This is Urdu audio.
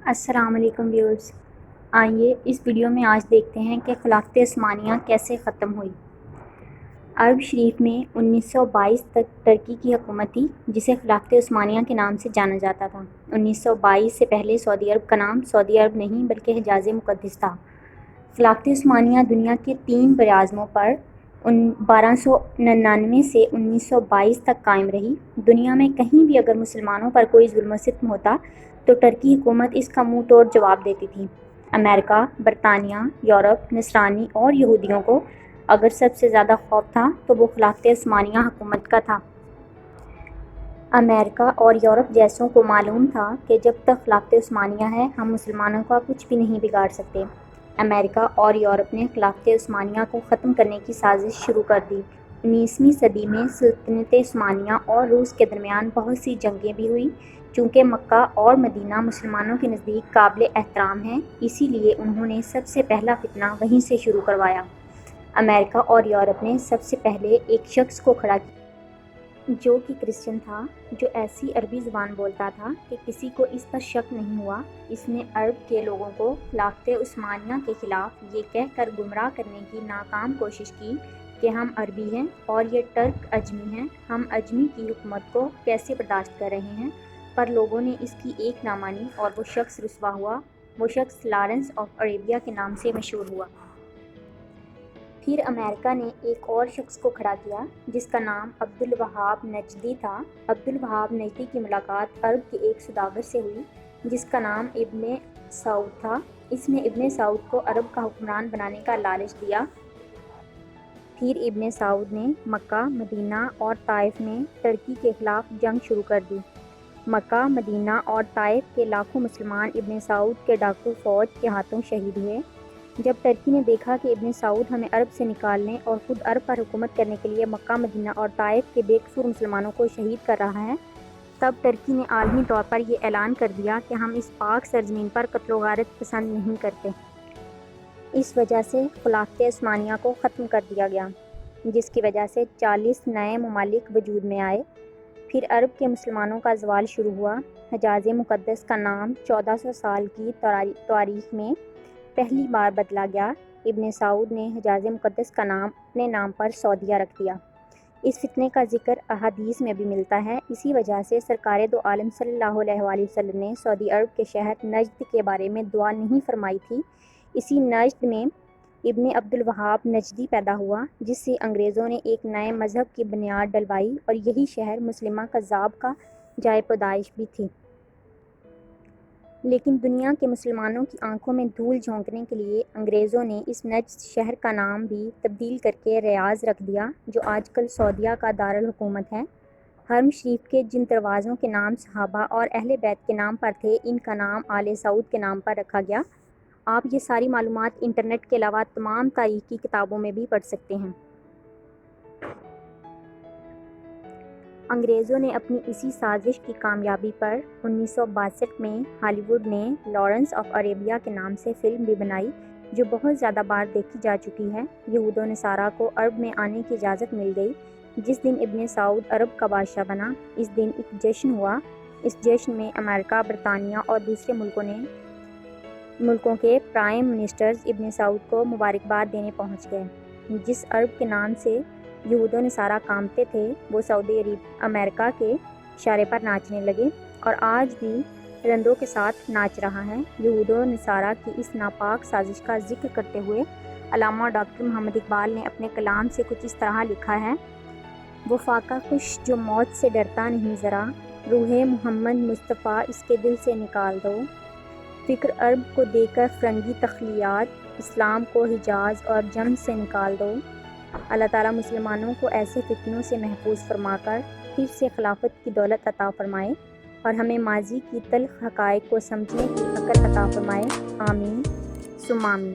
السلام علیکم ویورز، آئیے اس ویڈیو میں آج دیکھتے ہیں کہ خلافت عثمانیہ کیسے ختم ہوئی۔ عرب شریف میں 1922 تک ترکی کی حکومت تھی جسے خلافت عثمانیہ کے نام سے جانا جاتا تھا۔ 1922 سے پہلے سعودی عرب کا نام سعودی عرب نہیں بلکہ حجاز مقدس تھا۔ خلافت عثمانیہ دنیا کے 3 براعظموں پر 1299 سے 1922 تک قائم رہی۔ دنیا میں کہیں بھی اگر مسلمانوں پر کوئی ظلم و ستم ہوتا تو ترکی حکومت اس کا منہ توڑ جواب دیتی تھی۔ امریکہ، برطانیہ، یورپ، نصرانی اور یہودیوں کو اگر سب سے زیادہ خوف تھا تو وہ خلافت عثمانیہ حکومت کا تھا۔ امریکہ اور یورپ جیسوں کو معلوم تھا کہ جب تک خلافت عثمانیہ ہے ہم مسلمانوں کا کچھ بھی نہیں بگاڑ سکتے۔ امریکہ اور یورپ نے خلافت عثمانیہ کو ختم کرنے کی سازش شروع کر دی۔ 19ویں صدی میں سلطنت عثمانیہ اور روس کے درمیان بہت سی جنگیں بھی ہوئیں۔ چونکہ مکہ اور مدینہ مسلمانوں کے نزدیک قابل احترام ہیں، اسی لیے انہوں نے سب سے پہلا فتنہ وہیں سے شروع کروایا۔ امریکہ اور یورپ نے سب سے پہلے ایک شخص کو کھڑا کیا جو کہ کرسچن تھا، جو ایسی عربی زبان بولتا تھا کہ کسی کو اس پر شک نہیں ہوا۔ اس نے عرب کے لوگوں کو خلافت عثمانیہ کے خلاف یہ کہہ کر گمراہ کرنے کی ناکام کوشش کی کہ ہم عربی ہیں اور یہ ٹرک اجمی ہیں، ہم اجمی کی حکومت کو کیسے برداشت کر رہے ہیں، پر لوگوں نے اس کی ایک نہ مانی اور وہ شخص رسوا ہوا۔ وہ شخص لارنس آف عربیہ کے نام سے مشہور ہوا۔ پھر امریکہ نے ایک اور شخص کو کھڑا کیا جس کا نام عبدالوہاب نجدی تھا۔ عبدالوہاب نجدی کی ملاقات عرب کے ایک سوداگر سے ہوئی جس کا نام ابن سعود تھا۔ اس نے ابن سعود کو عرب کا حکمران بنانے کا لالچ دیا۔ پھر ابن سعود نے مکہ، مدینہ اور طائف میں ترکی کے خلاف جنگ شروع کر دی۔ مکہ، مدینہ اور طائف کے لاکھوں مسلمان ابن سعود کے ڈاکو فوج کے ہاتھوں شہید ہوئے۔ جب ترکی نے دیکھا کہ ابن سعود ہمیں عرب سے نکالنے اور خود عرب پر حکومت کرنے کے لیے مکہ، مدینہ اور طائف کے بے قصور مسلمانوں کو شہید کر رہا ہے، تب ترکی نے عالمی طور پر یہ اعلان کر دیا کہ ہم اس پاک سرزمین پر قتل و غارت پسند نہیں کرتے۔ اس وجہ سے خلافت عثمانیہ کو ختم کر دیا گیا، جس کی وجہ سے 40 نئے ممالک وجود میں آئے۔ پھر عرب کے مسلمانوں کا زوال شروع ہوا۔ حجاز مقدس کا نام 1400 سال کی تاریخ میں پہلی بار بدلا گیا۔ ابن سعود نے حجاز مقدس کا نام اپنے نام پر سعودیہ رکھ دیا۔ اس فتنے کا ذکر احادیث میں بھی ملتا ہے۔ اسی وجہ سے سرکار دو عالم صلی اللہ علیہ وآلہ وسلم نے سعودی عرب کے شہر نجد کے بارے میں دعا نہیں فرمائی تھی۔ اسی نجد میں ابن عبدالوہاب نجدی پیدا ہوا جس سے انگریزوں نے ایک نئے مذہب کی بنیاد ڈلوائی اور یہی شہر مسلمہ کذاب کا جائے پیدائش بھی تھی۔ لیکن دنیا کے مسلمانوں کی آنکھوں میں دھول جھونکنے کے لیے انگریزوں نے اس نجد شہر کا نام بھی تبدیل کر کے ریاض رکھ دیا جو آج کل سعودیہ کا دارالحکومت ہے۔ حرم شریف کے جن دروازوں کے نام صحابہ اور اہل بیت کے نام پر تھے ان کا نام آل سعود کے نام پر رکھا گیا۔ آپ یہ ساری معلومات انٹرنیٹ کے علاوہ تمام تاریخی کتابوں میں بھی پڑھ سکتے ہیں۔ انگریزوں نے اپنی اسی سازش کی کامیابی پر 1962 میں ہالی ووڈ نے لارنس آف عربیہ کے نام سے فلم بھی بنائی جو بہت زیادہ بار دیکھی جا چکی ہے۔ یہود و نصارہ کو عرب میں آنے کی اجازت مل گئی۔ جس دن ابن سعود عرب کا بادشاہ بنا اس دن ایک جشن ہوا۔ اس جشن میں امریکہ، برطانیہ اور دوسرے ملکوں کے پرائم منسٹرز ابن سعود کو مبارکباد دینے پہنچ گئے۔ جس عرب کے نام سے یہود و نصارہ کانپتے تھے وہ سعودی امریکہ کے اشارے پر ناچنے لگے اور آج بھی رندوں کے ساتھ ناچ رہا ہے۔ یہود و نصارہ کی اس ناپاک سازش کا ذکر کرتے ہوئے علامہ ڈاکٹر محمد اقبال نے اپنے کلام سے کچھ اس طرح لکھا ہے: وہ فاقہ کش جو موت سے ڈرتا نہیں ذرا، روح محمد مصطفیٰ اس کے دل سے نکال دو۔ فکر عرب کو دے کر فرنگی تخلیات، اسلام کو حجاز اور جم سے نکال دو۔ اللہ تعالیٰ مسلمانوں کو ایسے فتنوں سے محفوظ فرما کر پھر سے خلافت کی دولت عطا فرمائے اور ہمیں ماضی کی تلخ حقائق کو سمجھنے کی عقل عطا فرمائے۔ آمین ثم آمین۔